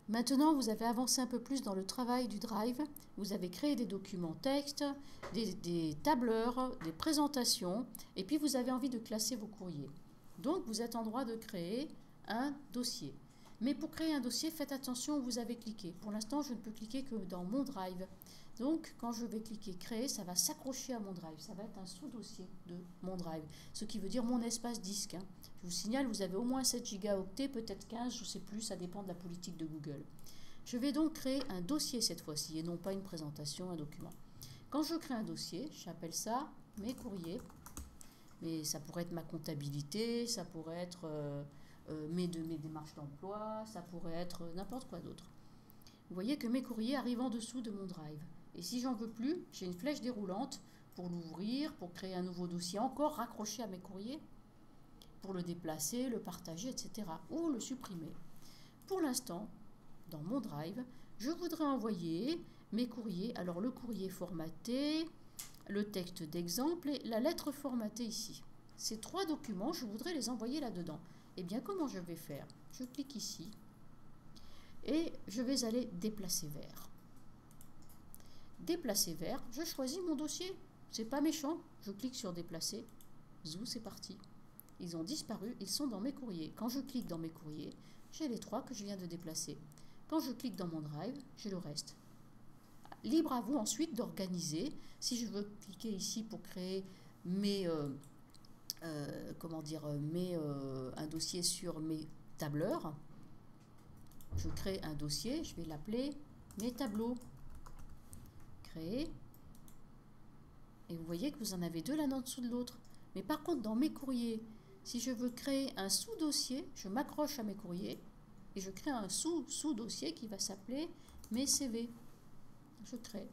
Maintenant, vous avez avancé un peu plus dans le travail du Drive. Vous avez créé des documents texte, des tableurs, des présentations, et puis vous avez envie de classer vos courriers. Donc, vous êtes en droit de créer un dossier. Mais pour créer un dossier, faites attention où vous avez cliqué. Pour l'instant, je ne peux cliquer que dans mon Drive. Donc, quand je vais cliquer Créer, ça va s'accrocher à mon Drive. Ça va être un sous-dossier de mon Drive, ce qui veut dire mon espace disque. Je vous signale, vous avez au moins 7 gigaoctets, peut-être 15, je ne sais plus, ça dépend de la politique de Google. Je vais donc créer un dossier cette fois-ci, et non pas une présentation, un document. Quand je crée un dossier, j'appelle ça mes courriers, mais ça pourrait être ma comptabilité, ça pourrait être mes démarches d'emploi, ça pourrait être n'importe quoi d'autre. Vous voyez que mes courriers arrivent en dessous de mon Drive. Et si j'en veux plus, j'ai une flèche déroulante pour l'ouvrir, pour créer un nouveau dossier encore raccroché à mes courriers, pour le déplacer, le partager, etc. ou le supprimer. Pour l'instant, dans mon Drive, je voudrais envoyer mes courriers. Alors le courrier formaté, le texte d'exemple et la lettre formatée ici. Ces 3 documents, je voudrais les envoyer là-dedans. Eh bien, comment je vais faire? Je clique ici et je vais aller déplacer vers. Déplacer vers, je choisis mon dossier. C'est pas méchant. Je clique sur déplacer. Zou, c'est parti. Ils ont disparu, ils sont dans mes courriers. Quand je clique dans mes courriers, j'ai les 3 que je viens de déplacer. Quand je clique dans mon Drive, j'ai le reste. Libre à vous ensuite d'organiser. Si je veux cliquer ici pour créer un dossier sur mes tableurs, je crée un dossier, je vais l'appeler mes tableaux. Créer. Et vous voyez que vous en avez 2 l'un en dessous de l'autre. Mais par contre, dans mes courriers, si je veux créer un sous-dossier, je m'accroche à mes courriers et je crée un sous-dossier qui va s'appeler mes CV. Je crée.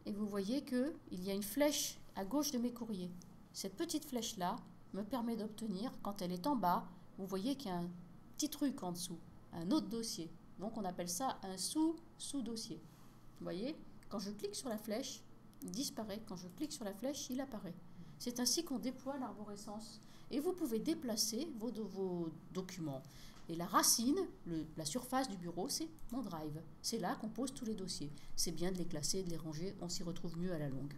Et vous voyez qu'il y a une flèche à gauche de mes courriers. Cette petite flèche-là me permet d'obtenir, quand elle est en bas, vous voyez qu'il y a un petit truc en dessous, un autre dossier. Donc on appelle ça un sous-dossier. Vous voyez, quand je clique sur la flèche, il disparaît. Quand je clique sur la flèche, il apparaît. C'est ainsi qu'on déploie l'arborescence. Et vous pouvez déplacer vos documents. Et la racine, la surface du bureau, c'est mon Drive. C'est là qu'on pose tous les dossiers. C'est bien de les classer, de les ranger, on s'y retrouve mieux à la longue.